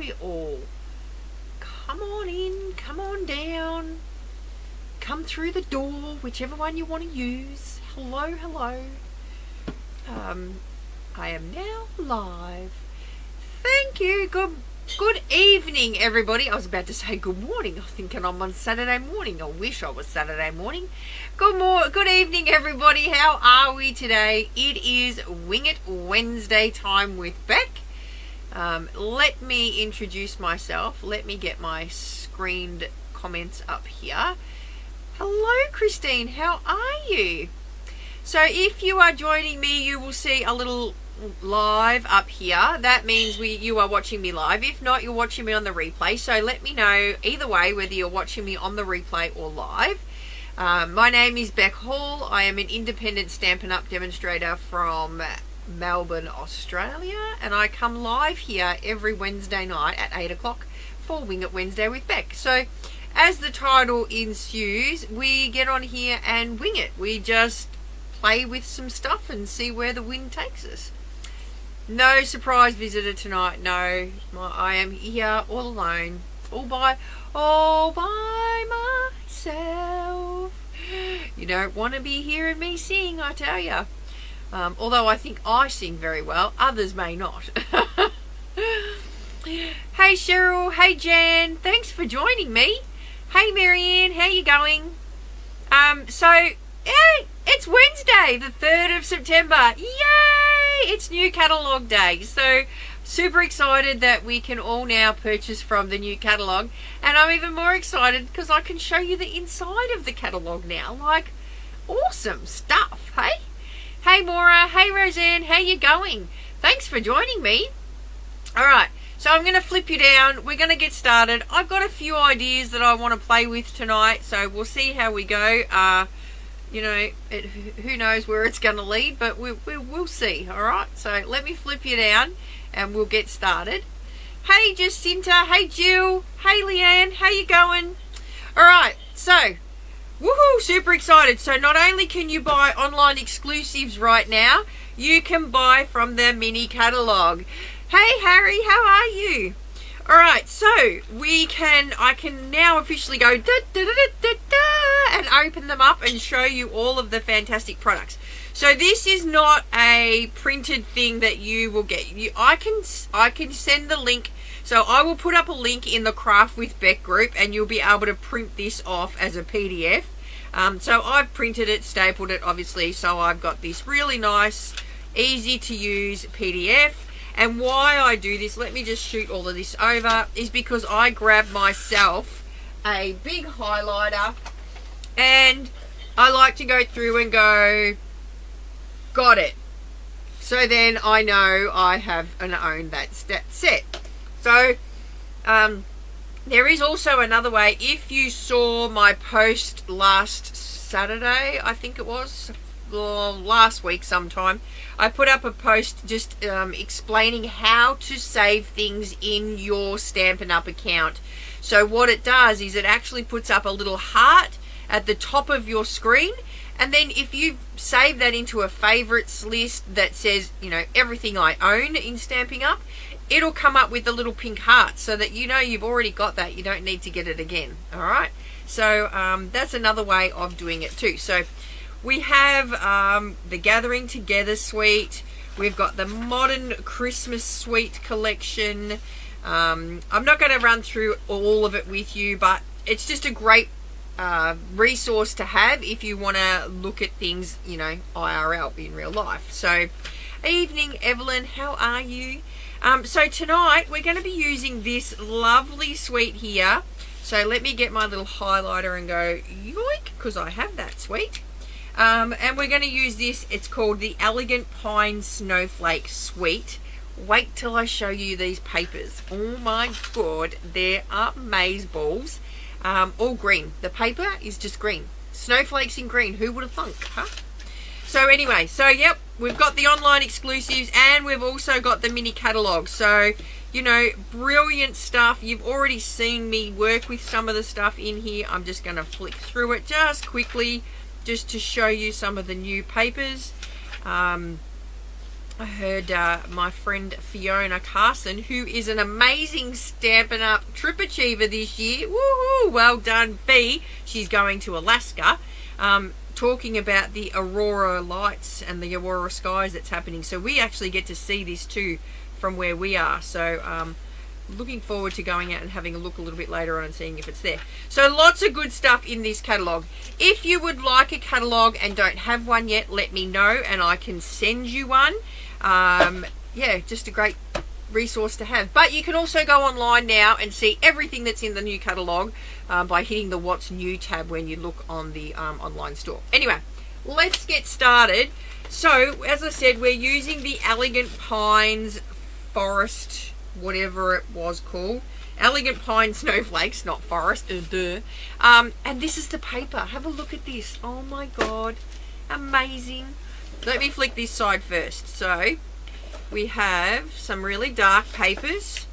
we all? Come on in, come on down, come through the door, whichever one you want to use. Hello, hello. I am now live. Thank you. Good evening, everybody. I was about to say good morning. I'm thinking I'm on Saturday morning. I wish I was Saturday morning. Good evening, everybody. How are we today? It is Wing It Wednesday time with Beck. Let me introduce myself. Let me get my screened comments up here. Hello, Christine. How are you? So if you are joining me, you will see a little live up here. That means you are watching me live. If not, you're watching me on the replay. So let me know either way whether you're watching me on the replay or live. My name is Beck Hall. I am an independent Stampin' Up! Demonstrator from Melbourne, Australia, and I come live here every Wednesday night at 8 o'clock for Wing It Wednesday with Beck. So as the title ensues, we get on here and wing it. We just play with some stuff and see where the wind takes us. No surprise visitor tonight. No, I am here all alone, all by myself. You don't want to be hearing me sing, I tell you. Although I think I sing very well, others may not. Hey Cheryl, hey Jan, thanks for joining me. Hey Marianne, how you going? It's Wednesday, the 3rd of September. Yay! It's new catalogue day. So super excited that we can all now purchase from the new catalogue. And I'm even more excited because I can show you the inside of the catalogue now. Like, awesome stuff, hey? Hey Maura, hey Roseanne, how you going? Thanks for joining me. Alright, so I'm going to flip you down. We're going to get started. I've got a few ideas that I want to play with tonight, so we'll see how we go. You know, who knows where it's going to lead, but we'll see, alright? So let me flip you down and we'll get started. Hey Jacinta, hey Jill, hey Leanne, how you going? Alright, so, woohoo, super excited. So not only can you buy online exclusives right now, you can buy from the mini catalogue. Hey Harry, how are you? Alright, so I can now officially go and open them up and show you all of the fantastic products. So this is not a printed thing that you will get. I can send the link. So I will put up a link in the Craft with Beck group and you'll be able to print this off as a PDF. So I've printed it, stapled it obviously, so I've got this really nice, easy to use PDF. And why I do this, let me just shoot all of this over, is because I grab myself a big highlighter and I like to go through and go, got it. So then I know I have and own that set. So there is also another way. If you saw my post last Saturday, I think it was, last week sometime, I put up a post just explaining how to save things in your Stampin' Up! Account. So what it does is it actually puts up a little heart at the top of your screen, and then if you save that into a favorites list that says, you know, everything I own in Stampin' Up!, it'll come up with a little pink heart so that you know you've already got that. You don't need to get it again. All right. So that's another way of doing it too. So we have the Gathering Together suite. We've got the Modern Christmas suite collection. I'm not going to run through all of it with you, but it's just a great resource to have if you want to look at things, you know, IRL, in real life. So, evening, Evelyn. How are you? So tonight we're going to be using this lovely suite here. So let me get my little highlighter and go yoink, because I have that suite. And we're going to use this. It's called the Elegant Pine Snowflake Suite. Wait till I show you these papers. Oh my god, they are maze balls. All green. The paper is just green. Snowflakes in green. Who would have thunk, huh? So anyway, so yep, we've got the online exclusives and we've also got the mini catalogue. So, you know, brilliant stuff. You've already seen me work with some of the stuff in here. I'm just going to flick through it just quickly, just to show you some of the new papers. I heard my friend Fiona Carson, who is an amazing Stampin' Up! Trip Achiever this year. Woohoo! Well done, Fee. She's going to Alaska. Talking about the aurora lights and the aurora skies that's happening. So we actually get to see this too from where we are. So looking forward to going out and having a look a little bit later on and seeing if it's there. So lots of good stuff in this catalogue. If you would like a catalogue and don't have one yet, let me know and I can send you one. Yeah, just a great resource to have. But you can also go online now and see everything that's in the new catalogue by hitting the What's New tab when you look on the online store. Anyway, let's get started. So, as I said, we're using the Elegant Pines Forest, whatever it was called. Elegant Pine Snowflakes, not forest. And this is the paper. Have a look at this. Oh my god. Amazing. Let me flick this side first. So, we have some really dark papers.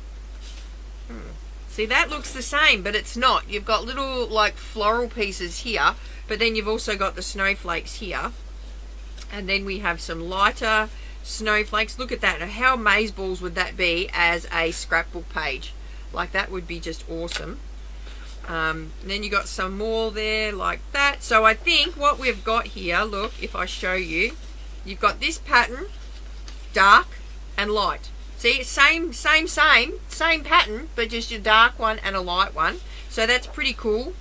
See, that looks the same, but it's not. You've got little, like, floral pieces here, but then you've also got the snowflakes here. And then we have some lighter snowflakes. Look at that. Now, how amazeballs would that be as a scrapbook page? Like, that would be just awesome. And then you got some more there like that. So I think what we've got here, look, if I show you, you've got this pattern, dark and light. See, same pattern, but just a dark one and a light one. So that's pretty cool.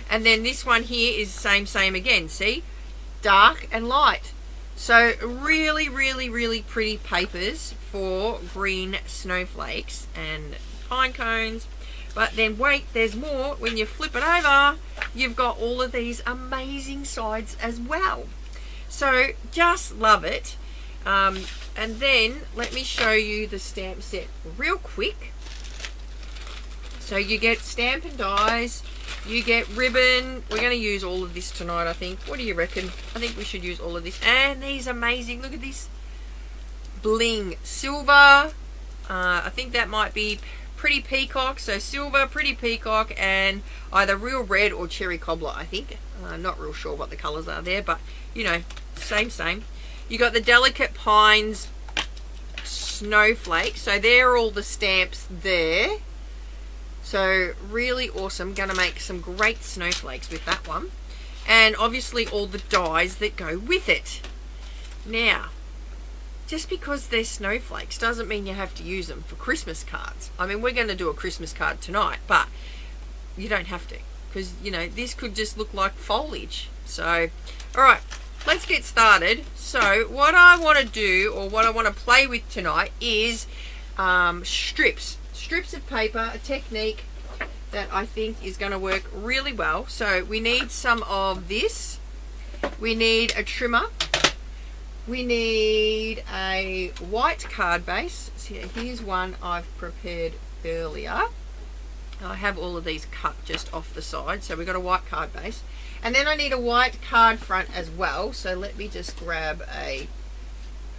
And then this one here is same again. See, dark and light. So really, really, really pretty papers for green snowflakes and pine cones. But then wait, there's more. When you flip it over, you've got all of these amazing sides as well. So just love it. And then let me show you the stamp set real quick. So you get Stampin' Dies, you get ribbon. We're going to use all of this tonight, I think. What do you reckon? I think we should use all of this. And these amazing, look at this. Bling silver. I think that might be Pretty Peacock. So silver, Pretty Peacock, and either real red or cherry cobbler, I think. Not real sure what the colours are there, but you know, same. You got the Delicate Pines Snowflake. So they're all the stamps there. So really awesome. Going to make some great snowflakes with that one. And obviously all the dies that go with it. Now, just because they're snowflakes doesn't mean you have to use them for Christmas cards. I mean, we're going to do a Christmas card tonight, but you don't have to. Because, you know, this could just look like foliage. So, alright, let's get started. So, what I want to do, or what I want to play with tonight is strips. Strips of paper, a technique that I think is going to work really well. So we need some of this. We need a trimmer. We need a white card base. So here's one I've prepared earlier. I have all of these cut just off the side. So we've got a white card base. And then I need a white card front as well. So let me just grab a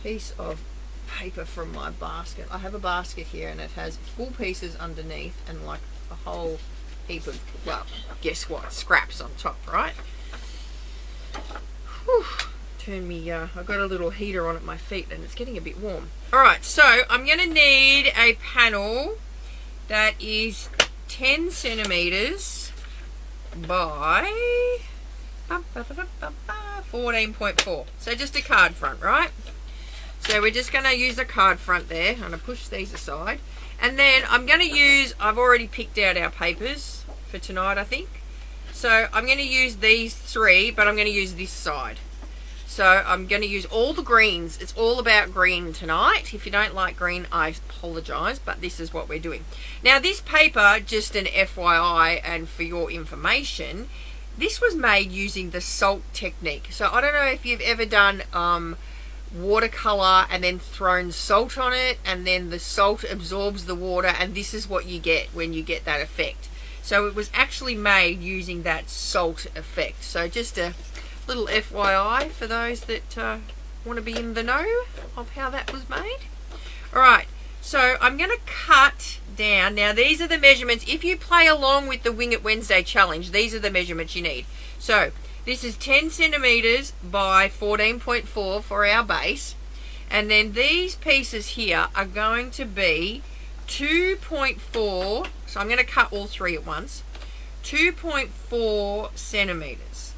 piece of paper from my basket. I have a basket here and it has full pieces underneath and like a whole heap of, well, guess what, scraps on top, right? Whew. Turn me, I've got a little heater on at my feet and it's getting a bit warm. Alright, so I'm going to need a panel that is 10 centimeters by 14.4. So just a card front, right? So we're just going to use a card front there. I'm going to push these aside. And then I'm going to use, I've already picked out our papers for tonight, I think. So I'm going to use these three, but I'm going to use this side. So I'm going to use all the greens. It's all about green tonight. If you don't like green, I apologise, but this is what we're doing. Now this paper, just an FYI and for your information, this was made using the salt technique. So I don't know if you've ever done watercolor and then thrown salt on it, and then the salt absorbs the water, and this is what you get when you get that effect. So it was actually made using that salt effect. So just a little FYI for those that want to be in the know of how that was made. Alright, so I'm going to cut down. Now these are the measurements. If you play along with the Wing It Wednesday challenge, these are the measurements you need. So this is 10 centimeters by 14.4 for our base. And then these pieces here are going to be 2.4, so I'm going to cut all three at once, 2.4 centimeters.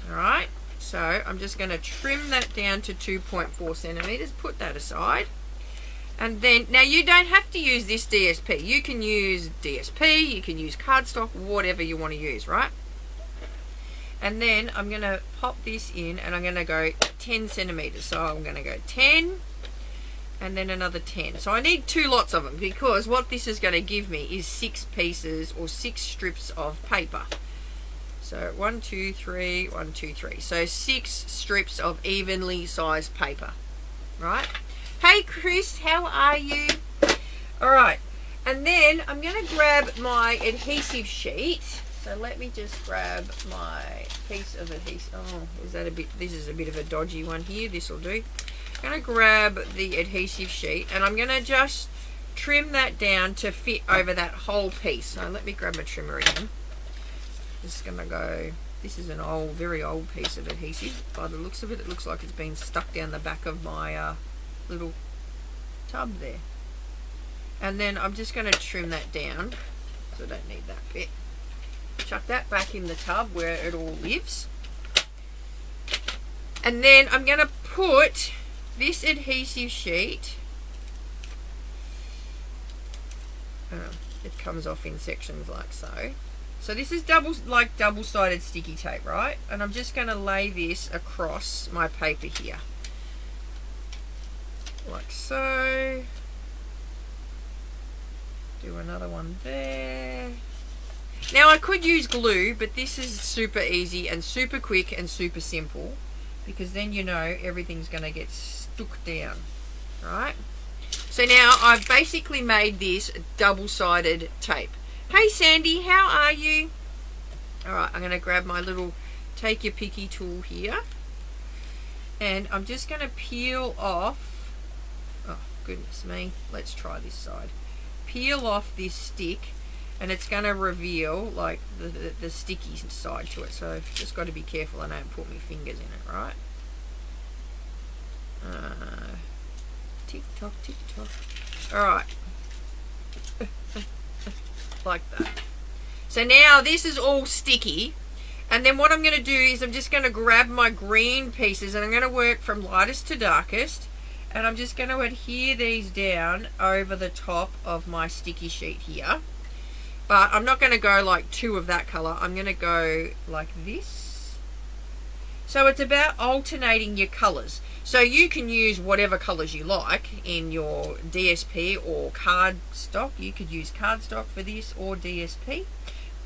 Alright, so I'm just going to trim that down to 2.4 centimeters, put that aside. And then, now you don't have to use this DSP. You can use DSP, you can use cardstock, whatever you want to use, right? And then I'm going to pop this in and I'm going to go 10 centimeters. So I'm going to go 10 and then another 10. So I need 2 lots of them because what this is going to give me is 6 pieces or 6 strips of paper. So 1, 2, 3, 1, 2, 3. So 6 strips of evenly sized paper, right? Hey Chris, how are you? Alright, and then I'm going to grab my adhesive sheet. So let me just grab my piece of adhesive. Oh, is that a bit, this is a bit of a dodgy one here. This will do. I'm going to grab the adhesive sheet and I'm going to just trim that down to fit over that whole piece. So let me grab my trimmer again. Just going to go, this is an old, very old piece of adhesive. By the looks of it, it looks like it's been stuck down the back of my little tub there. And then I'm just going to trim that down, so I don't need that bit. Chuck that back in the tub where it all lives. And then I'm going to put this adhesive sheet, it comes off in sections like so. So this is double-sided sticky tape, right? And I'm just going to lay this across my paper here. Like so. Do another one there. Now I could use glue, but this is super easy and super quick and super simple because then you know everything's going to get stuck down, right? So now I've basically made this double-sided tape. Hey Sandy, how are you? Alright, I'm going to grab my little take your picky tool here and I'm just going to peel off, oh goodness me, let's try this side. Peel off this stick and it's going to reveal like the sticky side to it, so I've just got to be careful I don't put my fingers in it, right? Tick tock, tick tock. Alright. Like that. So now this is all sticky, and then what I'm going to do is I'm just going to grab my green pieces and I'm going to work from lightest to darkest, and I'm just going to adhere these down over the top of my sticky sheet here. But I'm not going to go like 2 of that colour, I'm going to go like this. So it's about alternating your colours. So you can use whatever colours you like in your DSP or cardstock. You could use cardstock for this or DSP.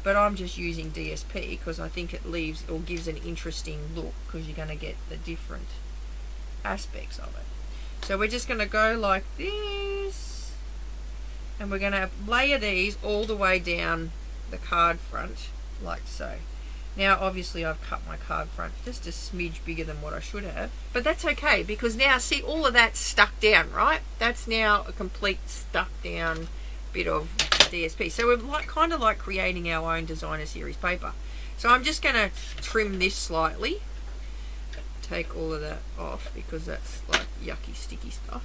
But I'm just using DSP because I think it leaves or gives an interesting look because you're going to get the different aspects of it. So we're just going to go like this. And we're going to layer these all the way down the card front, like so. Now, obviously, I've cut my card front just a smidge bigger than what I should have. But that's okay, because now, see, all of that's stuck down, right? That's now a complete stuck down bit of DSP. So we're kind of like creating our own designer series paper. So I'm just going to trim this slightly. Take all of that off, because that's like yucky, sticky stuff.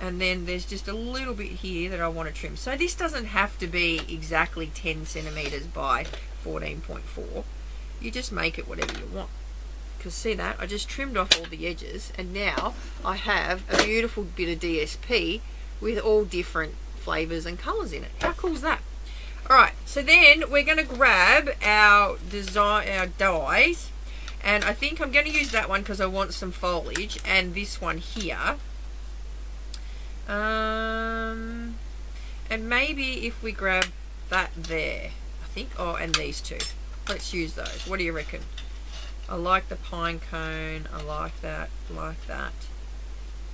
And then there's just a little bit here that I want to trim. So this doesn't have to be exactly 10 centimeters by 14.4. You just make it whatever you want. Because see that? I just trimmed off all the edges and now I have a beautiful bit of DSP with all different flavors and colors in it. How cool is that? Alright, so then we're going to grab our dies, and I think I'm going to use that one because I want some foliage, and this one here. And maybe if we grab that there, I think, oh, and these two, let's use those. What do you reckon? I like the pine cone, I like that,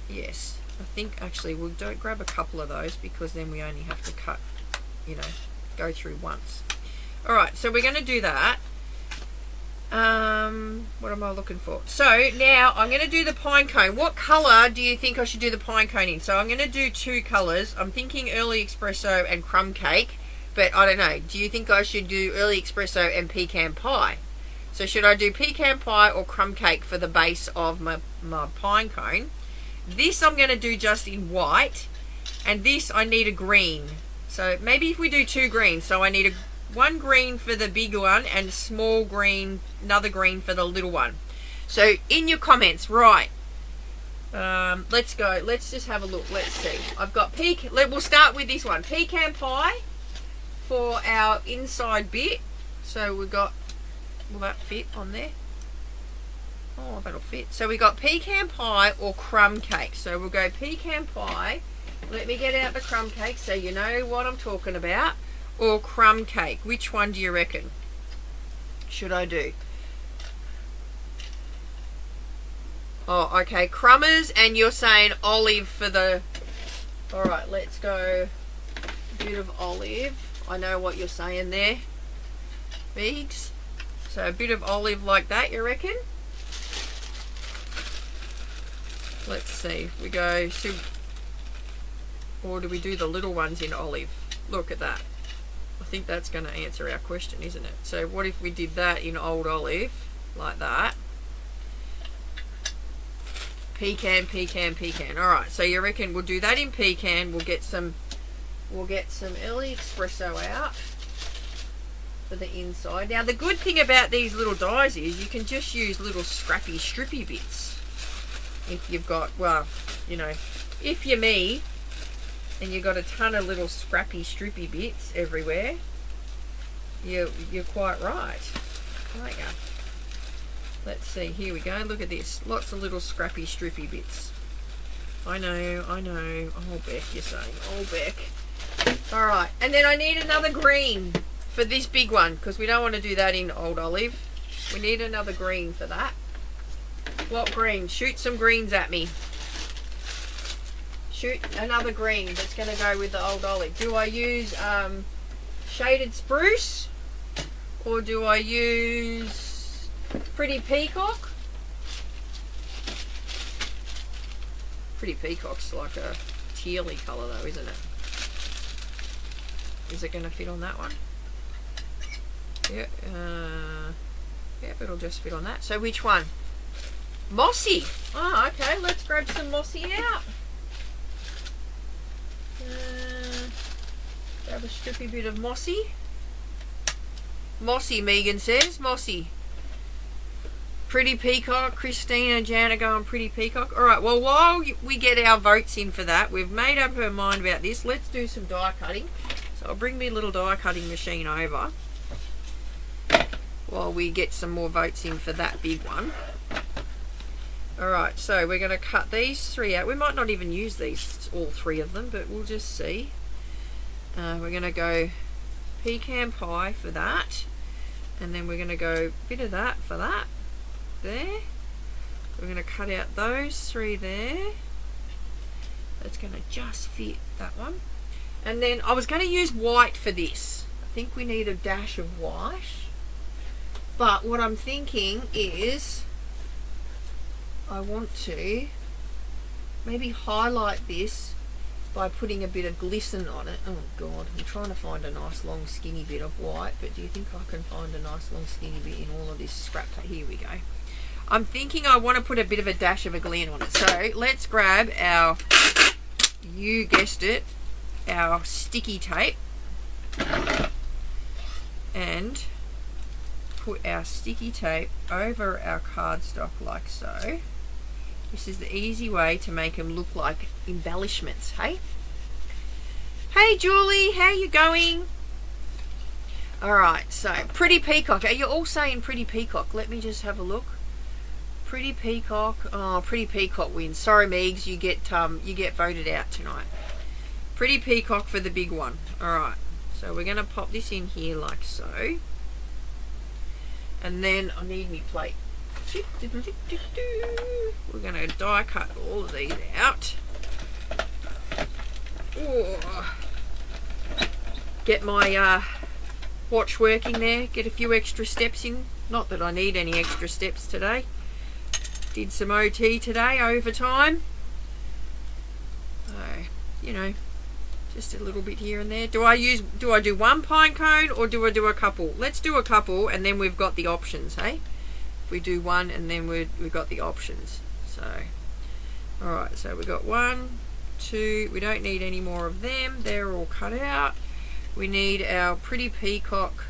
yes. I think actually we'll don't grab a couple of those because then we only have to cut, you know, go through once. Alright, so we're going to do that. What am I looking for? So now I'm going to do the pine cone. What colour do you think I should do the pine cone in? So I'm going to do 2 colours. I'm thinking early espresso and crumb cake, but I don't know. Do you think I should do early espresso and pecan pie? So should I do pecan pie or crumb cake for the base of my pine cone? This I'm going to do just in white, and this I need a green. So maybe if we do 2 greens, so I need one green for the big one and small green, another green for the little one. So in your comments, right, let's go. Let's just have a look. Let's see. I've got we'll start with this one. Pecan pie for our inside bit. So we've got, will that fit on there? Oh, that'll fit. So we got pecan pie or crumb cake. So we'll go pecan pie. Let me get out the crumb cake so you know what I'm talking about. Or crumb cake. Which one do you reckon should I do? Oh, okay. Crumbers, and you're saying olive for the... Alright, let's go a bit of olive. I know what you're saying there, Beags. So a bit of olive like that, you reckon? Let's see. We go... Or do we do the little ones in olive? Look at that. I think that's going to answer our question, isn't it? So what if we did that in old olive, like that? Pecan, pecan, pecan. All right. So you reckon we'll do that in pecan? We'll get some early espresso out for the inside. Now the good thing about these little dies is you can just use little scrappy, strippy bits. If you've got, well, you know, if you're me, and you've got a ton of little scrappy, strippy bits everywhere, you're quite right. There you go. Let's see, here we go. Look at this. Lots of little scrappy, strippy bits. I know. Oh, Beck, you're saying. Oh, Beck. All right. And then I need another green for this big one, because we don't want to do that in old olive. We need another green for that. What green? Shoot some greens at me. Shoot another green that's going to go with the old olive. Do I use shaded spruce, or do I use pretty peacock? Pretty peacock's like a tealy colour though, isn't it? Is it going to fit on that one? Yeah, it'll just fit on that. So which one? Mossy. Oh, okay. Let's grab some mossy out. Grab a strippy bit of mossy. Mossy, Megan says. Mossy. Pretty peacock. Christina, Jan are going pretty peacock. Alright, well, while we get our votes in for that, we've made up our mind about this. Let's do some die cutting. So I'll bring my little die cutting machine over while we get some more votes in for that big one. Alright, so we're going to cut these 3 out. We might not even use these, all 3 of them, but we'll just see. We're going to go pecan pie for that. And then we're going to go a bit of that for that. There. We're going to cut out those 3 there. That's going to just fit that one. And then I was going to use white for this. I think we need a dash of white. But what I'm thinking is I want to maybe highlight this by putting a bit of glisten on it. Oh God, I'm trying to find a nice long skinny bit of white, but do you think I can find a nice long skinny bit in all of this scrap? Here we go. I'm thinking I want to put a bit of a dash of a glen on it. So let's grab our, you guessed it, our sticky tape and put our sticky tape over our cardstock like so. This is the easy way to make them look like embellishments, hey? Hey Julie, how you going? Alright, so pretty peacock. Are you all saying pretty peacock? Let me just have a look. Pretty peacock. Oh, pretty peacock wins. Sorry Megs, you get voted out tonight. Pretty peacock for the big one. Alright, so we're gonna pop this in here like so. And then I need me plate. We're going to die cut all of these out. Oh. Get my watch working there. Get a few extra steps in. Not that I need any extra steps today. Did some OT today, overtime. So, you know, just a little bit here and there. Do I do one pine cone or do I do a couple? Let's do a couple and then we've got the options, hey? We do one and then we've got the options. So Alright, so we got 1, 2, we don't need any more of them, they're all cut out. We need our pretty peacock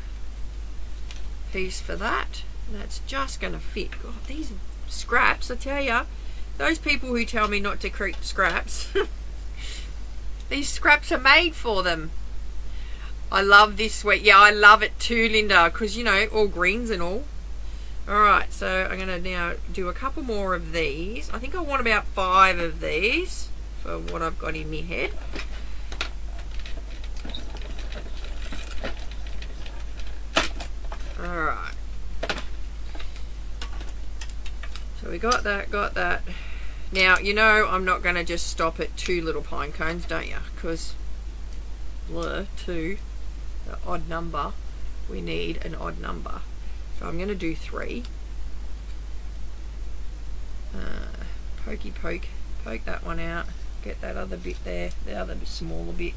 piece for that. That's just going to fit. God, these scraps, I tell ya, those people who tell me not to keep scraps, these scraps are made for them. I love this sweet. Yeah, I love it too, Linda, because, you know, all greens and all. Alright, so I'm going to now do a couple more of these. I think I want about 5 of these for what I've got in my head. Alright. So we got that. Now, you know I'm not going to just stop at 2 little pine cones, don't you? Because 2, the odd number, we need an odd number. So I'm going to do 3. Poke that one out. Get that other bit there, the other smaller bit.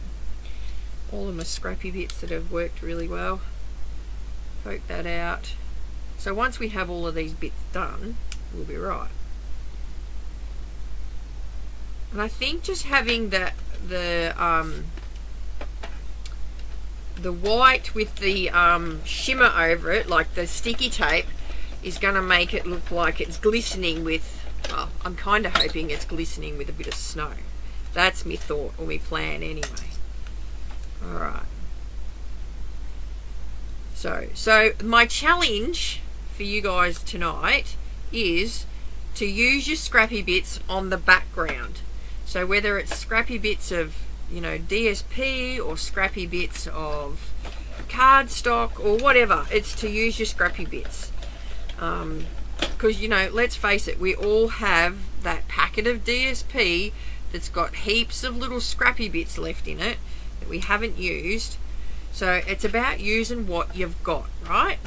All of my scrappy bits that have worked really well. Poke that out. So once we have all of these bits done, we'll be right. And I think just having the white with the shimmer over it, like the sticky tape, is going to make it look like it's glistening with, well, I'm kind of hoping it's glistening with a bit of snow. That's my thought, or my plan anyway. Alright. So my challenge for you guys tonight is to use your scrappy bits on the background. So whether it's scrappy bits of, you know, DSP or scrappy bits of cardstock or whatever, it's to use your scrappy bits. Because, you know, let's face it, we all have that packet of DSP that's got heaps of little scrappy bits left in it that we haven't used. So it's about using what you've got, right?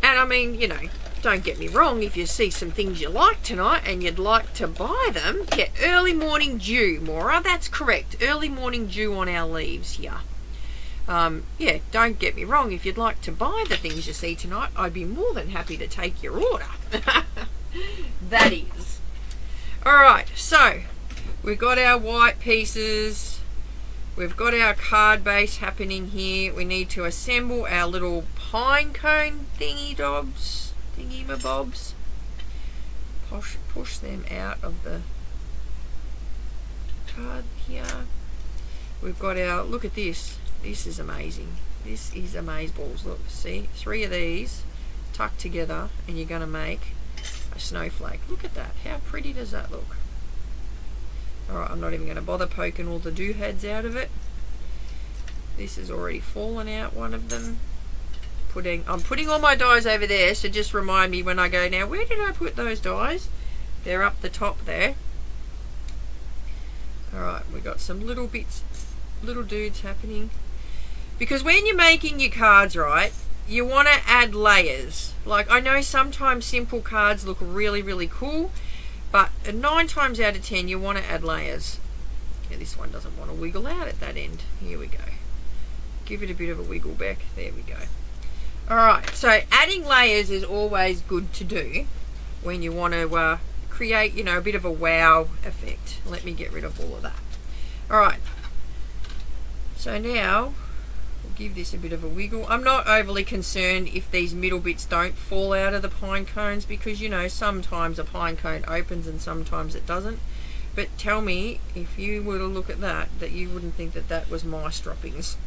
And I mean, you know, don't get me wrong, if you see some things you like tonight and you'd like to buy them, yeah, early morning dew, Maura, that's correct. Early morning dew on our leaves here. Yeah, don't get me wrong, if you'd like to buy the things you see tonight, I'd be more than happy to take your order. That is. Alright, so we've got our white pieces. We've got our card base happening here. We need to assemble our little pine cone thingy-mabobs. Push them out of the card here. We've got our, look at this. This is amazing. This is amazeballs. Look, see, 3 of these tucked together and you're going to make a snowflake. Look at that. How pretty does that look? Alright, I'm not even going to bother poking all the doohads out of it. This has already fallen out, one of them. I'm putting all my dies over there, so just remind me when I go, now where did I put those dies? They're up the top there. Alright, we got some little bits, little dudes happening. Because when you're making your cards, right, you want to add layers. Like, I know sometimes simple cards look really, really cool, but 9 times out of 10 you want to add layers. Yeah, this one doesn't want to wiggle out at that end. Here we go. Give it a bit of a wiggle back. There we go. Alright, so adding layers is always good to do when you want to create, you know, a bit of a wow effect. Let me get rid of all of that. Alright, so now we'll give this a bit of a wiggle. I'm not overly concerned if these middle bits don't fall out of the pine cones because, you know, sometimes a pine cone opens and sometimes it doesn't. But tell me, if you were to look at that, that you wouldn't think that that was mice droppings.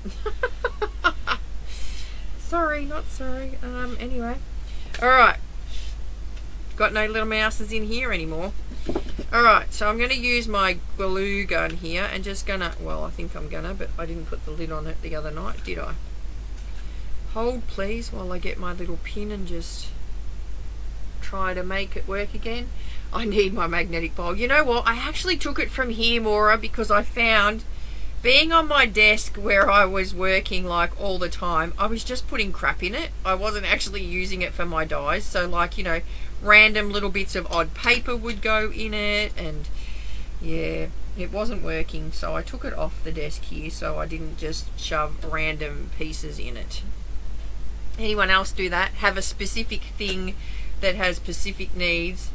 Sorry, not sorry. Anyway. Alright. Got no little mouses in here anymore. Alright, so I'm going to use my glue gun here and just gonna, well, I think I'm gonna, but I didn't put the lid on it the other night, did I? Hold please while I get my little pin and just try to make it work again. I need my magnetic bowl. You know what? I actually took it from here, Maura, because I found being on my desk where I was working like all the time, I was just putting crap in it. I wasn't actually using it for my dies. So like, you know, random little bits of odd paper would go in it and yeah, it wasn't working. So I took it off the desk here so I didn't just shove random pieces in it. Anyone else do that? Have a specific thing that has specific needs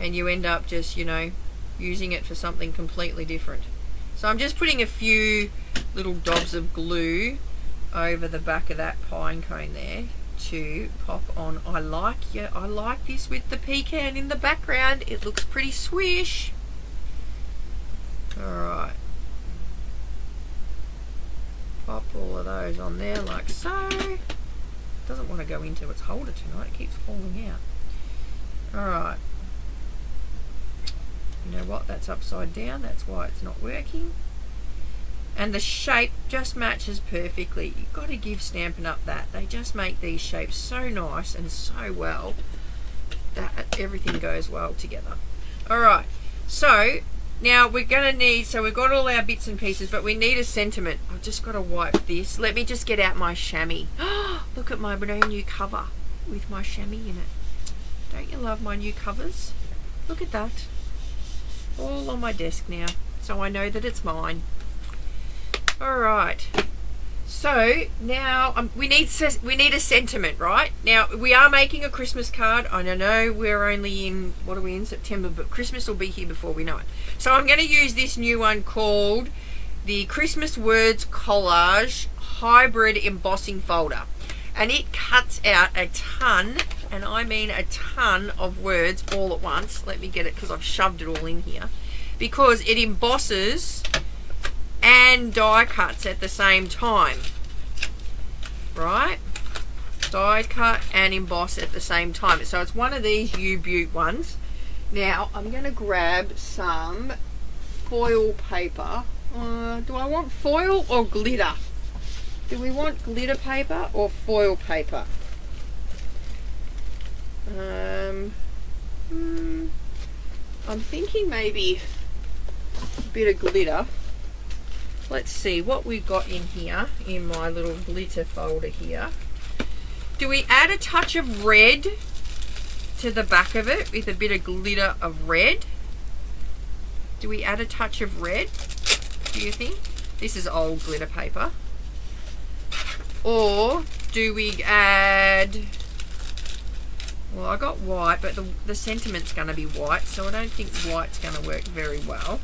and you end up just, you know, using it for something completely different. So I'm just putting a few little dobs of glue over the back of that pine cone there to pop on. I like this with the pecan in the background. It looks pretty swish. Alright. Pop all of those on there like so. Doesn't want to go into its holder tonight. It keeps falling out. Alright. You know what? That's upside down. That's why it's not working. And the shape just matches perfectly. You've got to give Stampin' Up! That. They just make these shapes so nice and so well that everything goes well together. Alright. So, now we're going to need, so we've got all our bits and pieces, but we need a sentiment. I've just got to wipe this. Let me just get out my chamois. Look at my brand new cover with my chamois in it. Don't you love my new covers? Look at that. All on my desk now, so I know that it's mine. Alright. So, now we need a sentiment, right? Now, we are making a Christmas card. I know we're only in, what are we in, September, but Christmas will be here before we know it. So I'm going to use this new one called the Christmas Words Collage Hybrid Embossing Folder. And it cuts out a ton, and I mean a ton of words all at once. Let me get it because I've shoved it all in here. Because it embosses and die cuts at the same time. Right? Die cut and emboss at the same time. So it's one of these U-Butte ones. Now I'm going to grab some foil paper. Do I want foil or glitter? Do we want glitter paper or foil paper? I'm thinking maybe a bit of glitter. Let's see what we got in here, in my little glitter folder here. Do we add a touch of red to the back of it with a bit of glitter of red? Do we add a touch of red, do you think? This is old glitter paper. Or do we add, well, I got white, but the sentiment's going to be white, so I don't think white's going to work very well.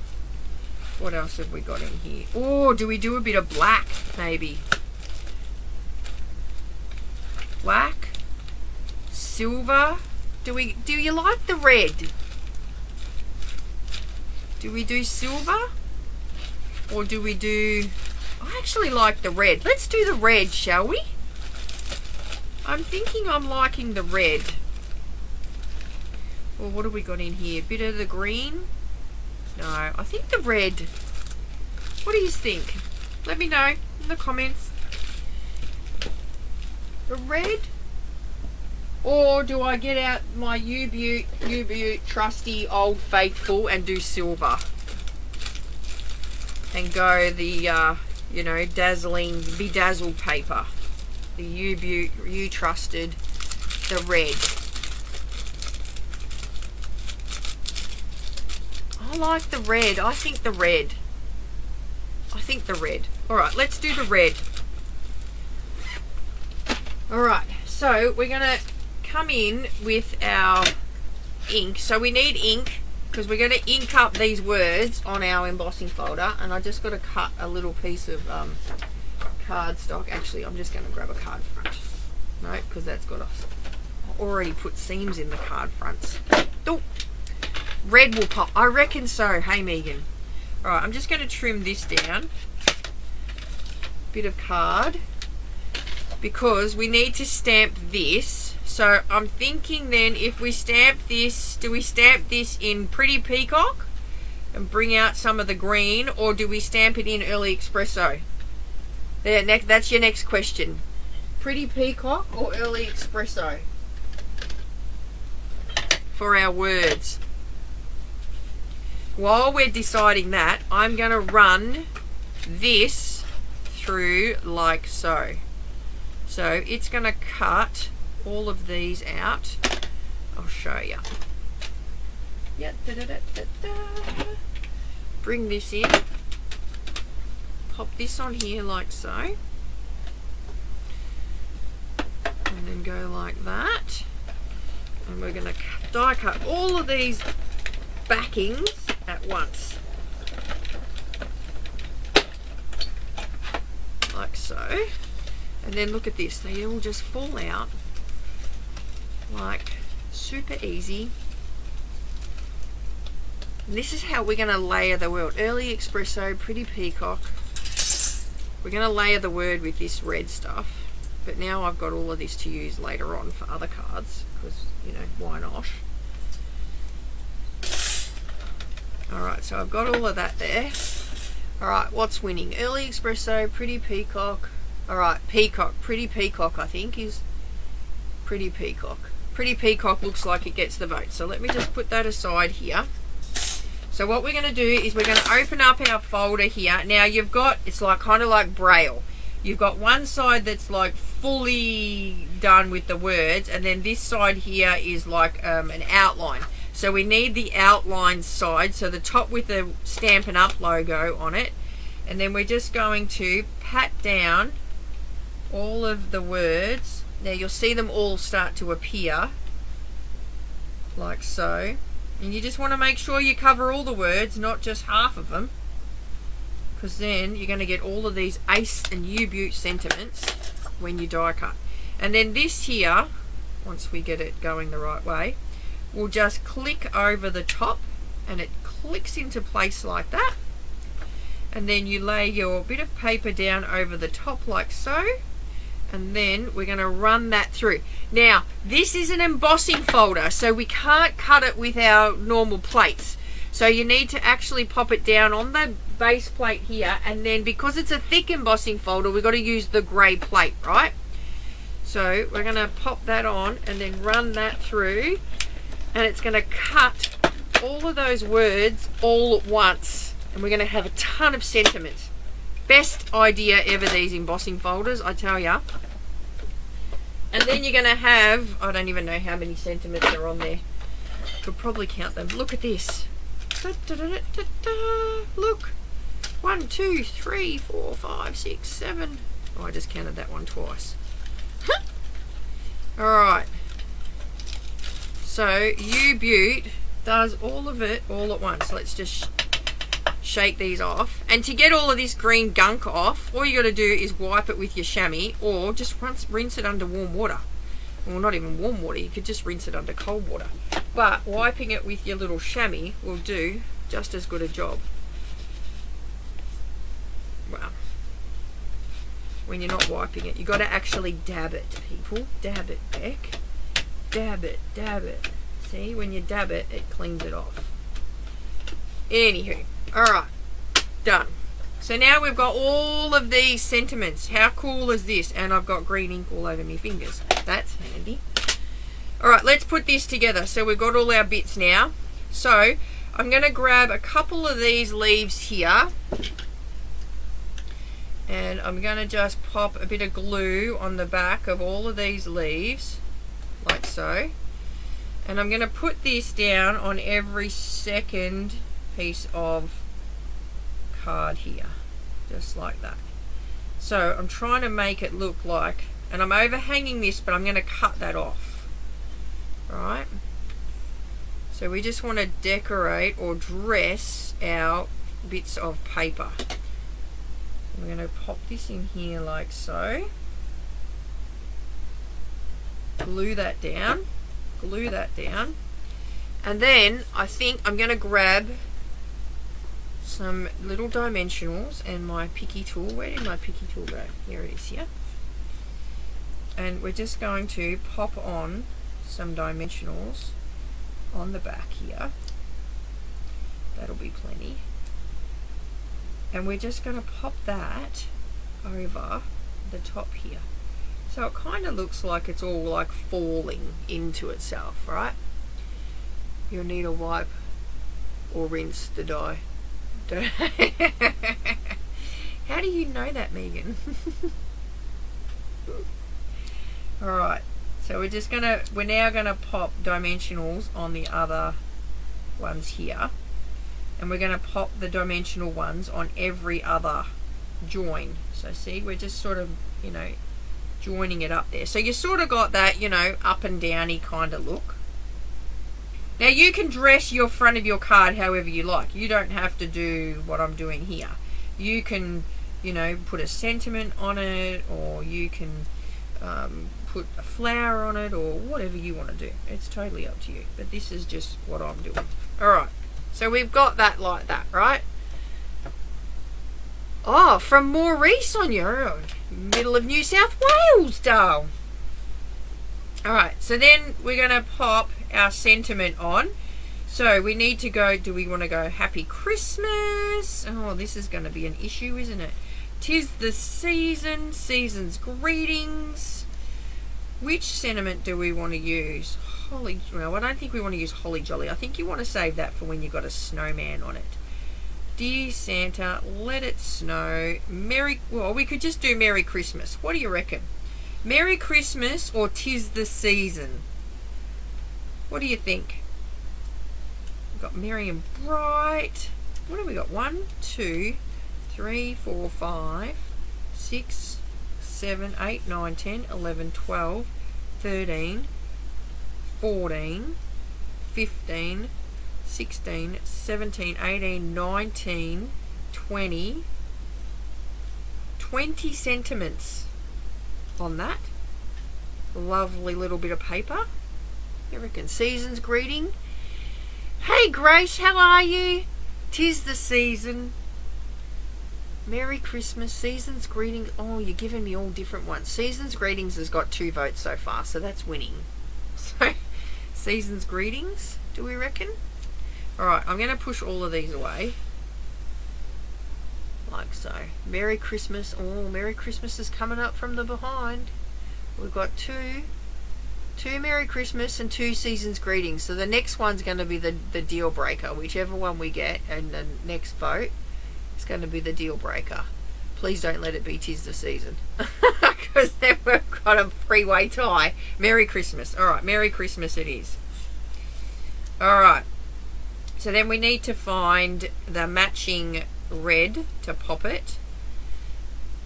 What else have we got in here? Or do we do a bit of black, maybe? Black? Silver? Do you like the red? Do we do silver? Or do we do... I actually like the red. Let's do the red, shall we? I'm thinking I'm liking the red. Well, what have we got in here? Bit of the green? No, I think the red. What do you think? Let me know in the comments. The red? Or do I get out my U-Butte trusty Old Faithful and do silver? And go the, you know, dazzling bedazzled paper. The U-Butte, you trusted, the red. I like the red. I think the red. Alright, let's do the red. Alright, so we're going to come in with our ink. So we need ink because we're going to ink up these words on our embossing folder. And I just got to cut a little piece of cardstock. Actually, I'm just going to grab a card front. No, because that's got I already put seams in the card fronts. Oh, red will pop. I reckon so. Hey, Megan. Alright, I'm just going to trim this down. Bit of card. Because we need to stamp this. So I'm thinking then if we stamp this, do we stamp this in Pretty Peacock and bring out some of the green, or do we stamp it in Early Espresso? There, that's your next question. Pretty Peacock or Early Espresso for our words. While we're deciding that, I'm going to run this through like so. So it's going to cut all of these out. I'll show you. Yeah, bring this in. Pop this on here like so. And then go like that. And we're going to die cut all of these backings at once. Like so. And then look at this, they all just fall out like super easy. And this is how we're going to layer the word. Early Espresso, Pretty Peacock. We're going to layer the word with this red stuff. But now I've got all of this to use later on for other cards, because, you know, why not? Alright, so I've got all of that there. Alright, what's winning? Early Espresso, Pretty Peacock. Alright, Peacock. Pretty Peacock, I think, is Pretty Peacock. Pretty Peacock looks like it gets the vote. So let me just put that aside here. So what we're going to do is we're going to open up our folder here. Now you've got, it's like kind of like Braille. You've got one side that's like fully done with the words, and then this side here is like an outline. So we need the outline side, so the top with the Stampin' Up logo on it. And then we're just going to pat down all of the words. Now you'll see them all start to appear like so. And you just want to make sure you cover all the words, not just half of them, because then you're going to get all of these Ace and U-Butte sentiments when you die cut. And then this here, once we get it going the right way, we'll just click over the top, and it clicks into place like that. And then you lay your bit of paper down over the top like so, and then we're going to run that through. Now this is an embossing folder, so we can't cut it with our normal plates, so you need to actually pop it down on the base plate here, and then because it's a thick embossing folder, we've got to use the grey plate, right? So we're going to pop that on and then run that through, and it's going to cut all of those words all at once, and we're going to have a ton of sentiments. Best idea ever, these embossing folders, I tell ya. And then you're going to have, I don't even know how many sentiments are on there. Could probably count them. Look at this. Da, da, da, da, da, da. Look. 1, 2, 3, 4, 5, 6, 7. Oh, I just counted that one twice. Alright. So, U-Butte does all of it all at once. Let's just shake these off. And to get all of this green gunk off, all you got to do is wipe it with your chamois, or just rinse it under warm water. Well, not even warm water, you could just rinse it under cold water. But wiping it with your little chamois will do just as good a job. Well, when you're not wiping it, you got to actually dab it, people. Dab it, Beck. Dab it, dab it. See, when you dab it, it cleans it off. Anywho. Alright, done. So now we've got all of these sentiments. How cool is this? And I've got green ink all over my fingers. That's handy. Alright, let's put this together. So we've got all our bits now. So I'm going to grab a couple of these leaves here, and I'm going to just pop a bit of glue on the back of all of these leaves, like so. And I'm going to put this down on every second piece of card here, just like that. So I'm trying to make it look like, and I'm overhanging this, but I'm going to cut that off. Right? So we just want to decorate or dress our bits of paper. I'm going to pop this in here like so. Glue that down. Glue that down. And then I think I'm going to grab some little dimensionals and my picky tool. Where did my picky tool go? Here it is, here. And we're just going to pop on some dimensionals on the back here. That'll be plenty. And we're just going to pop that over the top here. So it kind of looks like it's all like falling into itself, right? You'll need a wipe or rinse the dye. How do you know that, Megan? Alright, so we're now gonna pop dimensionals on the other ones here, and we're gonna pop the dimensional ones on every other join. So see, we're just sort of, you know, joining it up there. So you sort of got that, you know, up and downy kind of look. Now you can dress your front of your card however you like. You don't have to do what I'm doing here. You can, you know, put a sentiment on it, or you can put a flower on it, or whatever you want to do. It's totally up to you. But this is just what I'm doing. Alright, so we've got that like that, right? Oh, from Maurice on your own. Middle of New South Wales, Dale. Alright, so then we're going to pop our sentiment on. So we need to go, do we want to go Happy Christmas? Oh, this is going to be an issue, isn't it? 'Tis the season, season's greetings. Which sentiment do we want to use? Holly, well, I don't think we want to use Holly Jolly. I think you want to save that for when you've got a snowman on it. Dear Santa, let it snow. Well, we could just do Merry Christmas. What do you reckon? Merry Christmas or 'Tis the season? What do you think? We've got Merry and Bright. What have we got? 1, 2, 3, 4, 5, 6, 7, 8, 9, 10, 11, 12, 13, 14, 15, 16, 17, 18, 19, 20, 20 sentiments on that. Lovely little bit of paper. You reckon? Season's greeting. Hey Grace, how are you? 'Tis the season. Merry Christmas, season's greetings. Oh, you're giving me all different ones. Season's greetings has got 2 votes so far, so that's winning. So, season's greetings, do we reckon? Alright, I'm going to push all of these away. Like so. Merry Christmas. Oh, Merry Christmas is coming up from the behind. We've got 2 Merry Christmas and 2 season's greetings. So the next one's going to be the deal breaker. Whichever one we get, and the next vote is going to be the deal breaker. Please don't let it be 'Tis the season. Because then we've got a three-way tie. Merry Christmas. Alright, Merry Christmas it is. Alright. So then we need to find the matching red to pop it.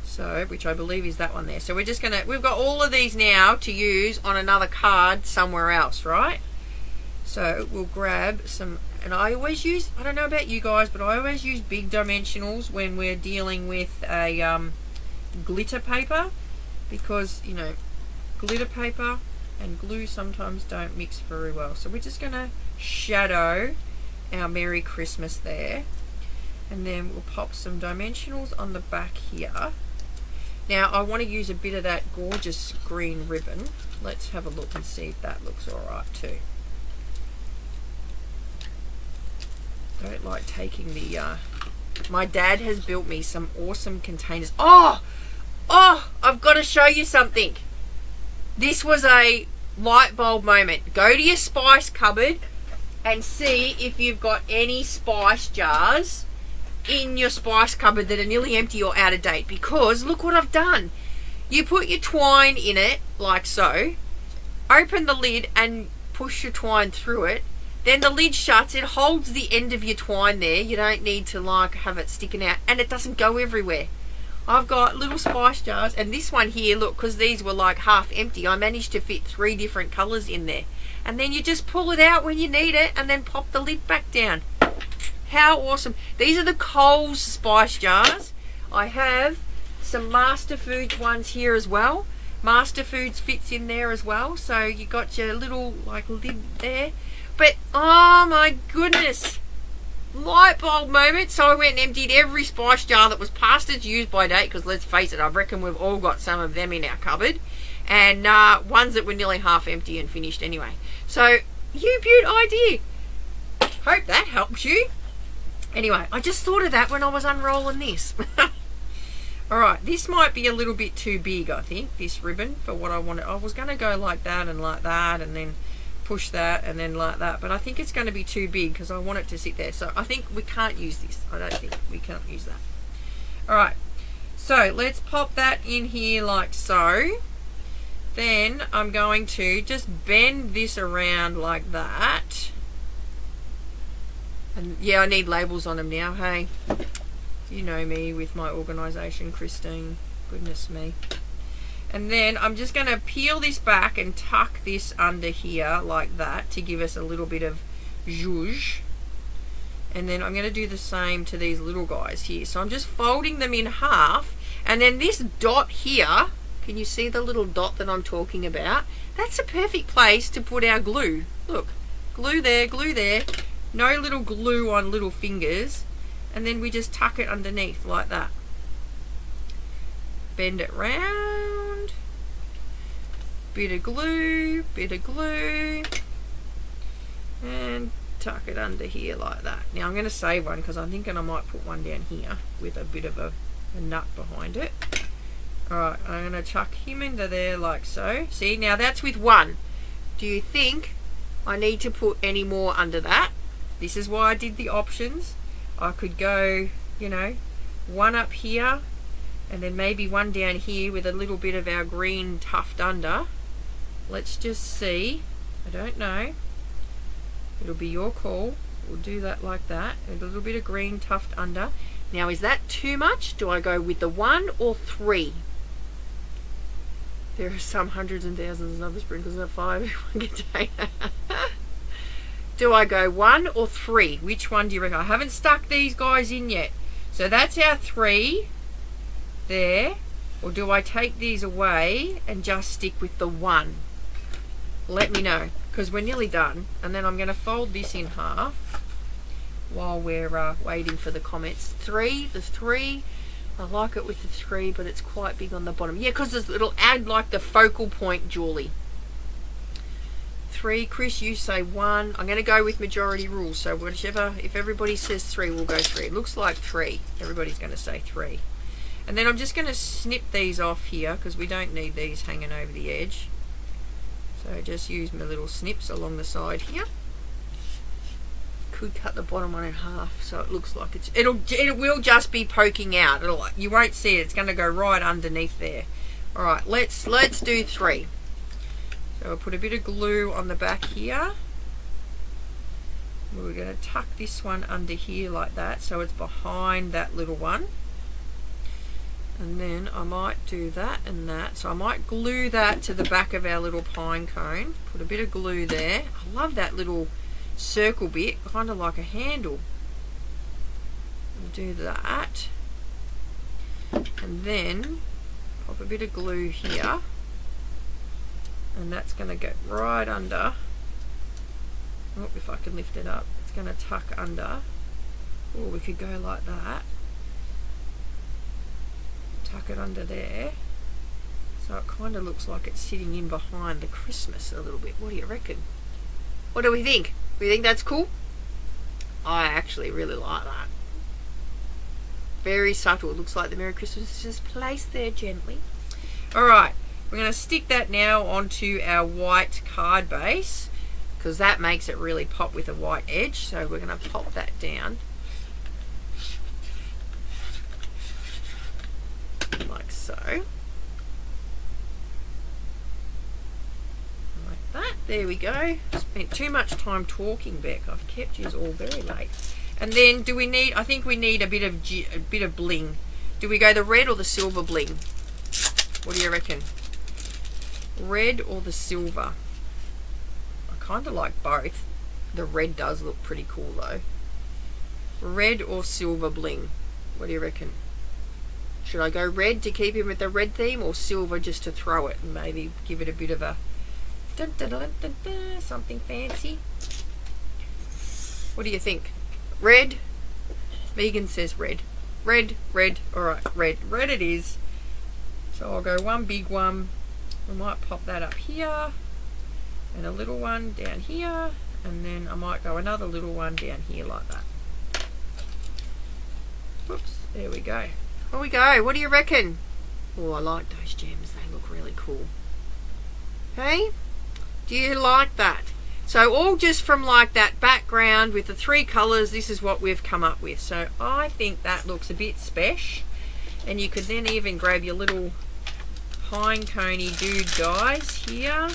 So, which I believe is that one there. So we're just going to, we've got all of these now to use on another card somewhere else, right? So we'll grab some, and I always use, I don't know about you guys, but I always use big dimensionals when we're dealing with a glitter paper, because, you know, glitter paper and glue sometimes don't mix very well. So we're just going to shadow our Merry Christmas there, and then we'll pop some dimensionals on the back here. Now I want to use a bit of that gorgeous green ribbon. Let's have a look and see if that looks alright too. Don't like taking the my dad has built me some awesome containers. Oh, I've got to show you something. This was a light bulb moment. Go to your spice cupboard and see if you've got any spice jars in your spice cupboard that are nearly empty or out of date, because look what I've done. You put your twine in it like so, open the lid and push your twine through it, then the lid shuts, it holds the end of your twine there, you don't need to like have it sticking out, and it doesn't go everywhere. I've got little spice jars, and this one here, look, because these were like half empty, I managed to fit 3 different colours in there, and then you just pull it out when you need it and then pop the lid back down. How awesome. These are the Coles spice jars. I have some Master Foods ones here as well. Master Foods fits in there as well. So you got your little like lid there. But oh my goodness. Light bulb moment. So I went and emptied every spice jar that was past its use by date, because let's face it, I reckon we've all got some of them in our cupboard. And ones that were nearly half empty and finished anyway. So, you beaut idea. Hope that helps you. Anyway, I just thought of that when I was unrolling this. Alright, this might be a little bit too big, I think, this ribbon, for what I wanted. I was going to go like that, and then push that, and then like that. But I think it's going to be too big, because I want it to sit there. So I think we can't use this. I don't think we can't use that. Alright, so let's pop that in here like so. Then I'm going to just bend this around like that. And yeah, I need labels on them now, hey. You know me with my organisation, Christine. Goodness me. And then I'm just going to peel this back and tuck this under here like that to give us a little bit of zhuzh. And then I'm going to do the same to these little guys here. So I'm just folding them in half. And then this dot here, can you see the little dot that I'm talking about? That's a perfect place to put our glue. Look, glue there, glue there. No little glue on little fingers. And then we just tuck it underneath like that. Bend it round. Bit of glue, and tuck it under here like that. Now I'm going to save one because I'm thinking I might put one down here with a bit of a nut behind it. Alright, I'm going to chuck him into there like so. See, now that's with one. Do you think I need to put any more under that? This is why I did the options. I could go, you know, one up here and then maybe one down here with a little bit of our green tuft under. Let's just see. I don't know. It'll be your call. We'll do that like that. A little bit of green tuft under. Now, is that too much? Do I go with the 1 or 3? There are some hundreds and thousands of other sprinkles at 5. One can take that. Do I go 1 or 3? Which one do you reckon? I haven't stuck these guys in yet. So that's our 3 there. Or do I take these away and just stick with the 1? Let me know, because we're nearly done. And then I'm going to fold this in half while we're waiting for the comments. 3, the 3. I like it with the 3, but it's quite big on the bottom. Yeah, because it'll add like the focal point, Julie. 3. Chris, you say 1. I'm going to go with majority rule. So whichever, if everybody says 3, we'll go 3. It looks like 3. Everybody's going to say 3. And then I'm just going to snip these off here because we don't need these hanging over the edge. So just use my little snips along the side here. Could cut the bottom one in half so it looks like it will just be poking out. You won't see it. It's going to go right underneath there. All right, let's do 3. So we'll put a bit of glue on the back here. We're going to tuck this one under here like that so it's behind that little one. And then I might do that and that. So I might glue that to the back of our little pine cone. Put a bit of glue there. I love that little circle bit, kind of like a handle. We'll do that. And then pop a bit of glue here. And that's going to get right under. Oh, if I can lift it up. It's going to tuck under. Or we could go like that. Tuck it under there. So it kind of looks like it's sitting in behind the Christmas a little bit. What do you reckon? What do we think? We think that's cool? I actually really like that. Very subtle. It looks like the Merry Christmas is just placed there gently. Alright, we're going to stick that now onto our white card base because that makes it really pop with a white edge. So we're going to pop that down. Like so. Like that. There we go. Spent too much time talking, Beck. I've kept you all very late. And then do we need, I think we need a bit of bling. Do we go the red or the silver bling? What do you reckon? Red or the silver? I kind of like both. The red does look pretty cool though. Red or silver bling? What do you reckon? Should I go red to keep him with the red theme or silver just to throw it and maybe give it a bit of a dun, dun, dun, dun, dun, something fancy? What do you think? Red? Megan says red. Red, red. Alright, red. Red it is. So I'll go one big one. I might pop that up here. And a little one down here. And then I might go another little one down here like that. Whoops. There we go. There we go. What do you reckon? Oh, I like those gems. They look really cool. Hey? Do you like that? So all just from like that background with the 3 colours, this is what we've come up with. So I think that looks a bit spesh. And you could then even grab your little pine coney dude guys here.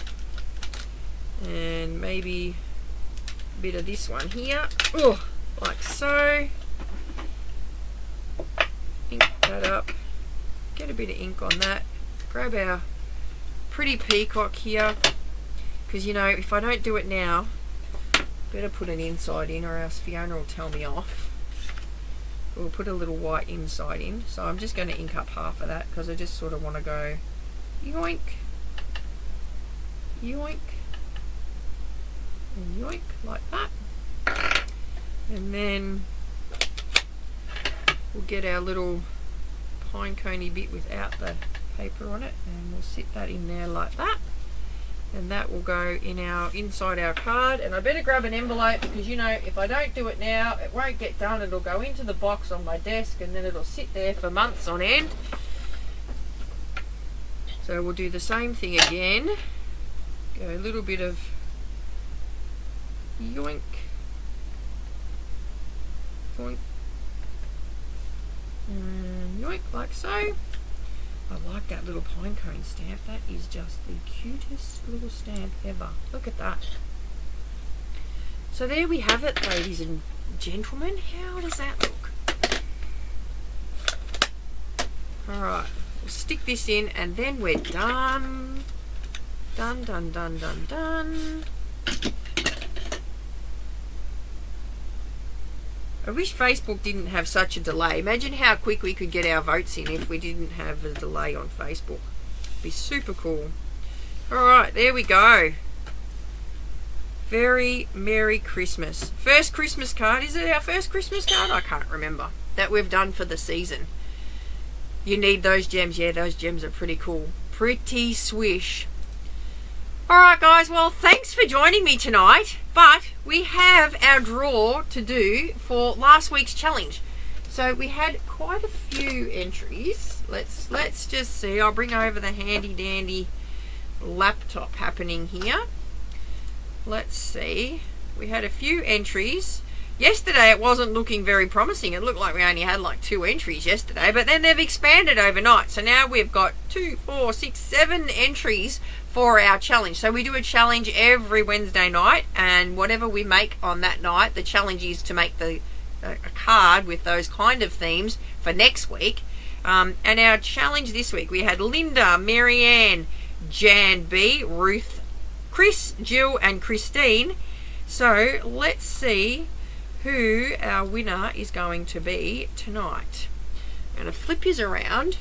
And maybe a bit of this one here. Oh, like so. Ink that up. Get a bit of ink on that. Grab our pretty peacock here. Because, you know, if I don't do it now, Better put an inside in or else Fiona will tell me off. We'll put a little white inside in. So I'm just going to ink up half of that because I just sort of want to go yoink, yoink, and yoink like that. And then we'll get our little pine coney bit without the paper on it and we'll sit that in there like that. And that will go in inside our card. And I better grab an envelope because, you know, if I don't do it now, it won't get done. It'll go into the box on my desk and then it'll sit there for months on end. So we'll do the same thing again. Go a little bit of yoink, yoink, and yoink like so. I like that little pine cone stamp. That is just the cutest little stamp ever. Look at that. So there we have it, ladies and gentlemen. How does that look? Alright, we'll stick this in and then we're done. Done, done, done, done, done. I wish Facebook didn't have such a delay. Imagine how quick we could get our votes in if we didn't have a delay on Facebook. It'd be super cool. Alright, there we go. Very Merry Christmas. First Christmas card. Is it our first Christmas card? I can't remember. That we've done for the season. You need those gems. Yeah, those gems are pretty cool. Pretty swish. Alright guys, well thanks for joining me tonight, but we have our draw to do for last week's challenge. So we had quite a few entries. Let's just see. I'll bring over the handy dandy laptop happening here. Let's see. We had a few entries. Yesterday it wasn't looking very promising. It looked like we only had like 2 entries yesterday, but then they've expanded overnight. So now we've got 2, 4, 6, 7 entries for our challenge. So we do a challenge every Wednesday night, and whatever we make on that night, the challenge is to make a card with those kind of themes for next week. And our challenge this week, we had Linda, Marianne, Jan B, Ruth, Chris, Jill and Christine. So let's see who our winner is going to be tonight. I'm going to flip yours around.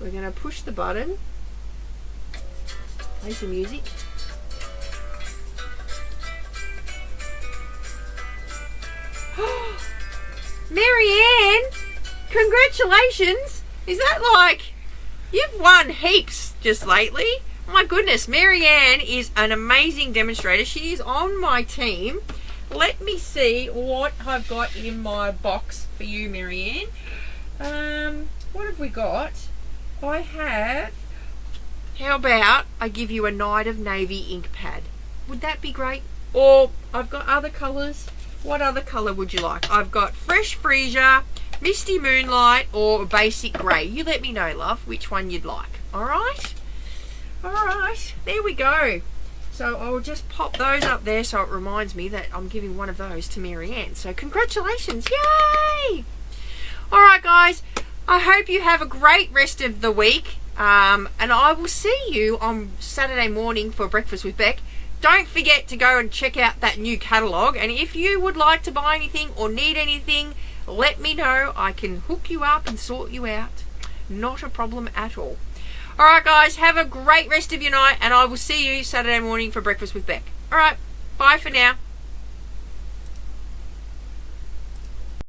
We're going to push the button. Play some music. Marianne, congratulations. Is that like, you've won heaps just lately. My goodness, Marianne is an amazing demonstrator. She is on my team. Let me see what I've got in my box for you, Marianne. What have we got? I have, how about I give you a Night of Navy ink pad? Would that be great? Or I've got other colours. What other colour would you like? I've got Fresh Freesia, Misty Moonlight, or Basic Grey. You let me know, love, which one you'd like. Alright? Alright, there we go. So I'll just pop those up there so it reminds me that I'm giving one of those to Marianne. So congratulations. Yay! Alright guys, I hope you have a great rest of the week. And I will see you on Saturday morning for Breakfast with Beck. Don't forget to go and check out that new catalogue. And if you would like to buy anything or need anything, let me know. I can hook you up and sort you out. Not a problem at all. Alright guys, have a great rest of your night, and I will see you Saturday morning for Breakfast with Beck. Alright, bye for now.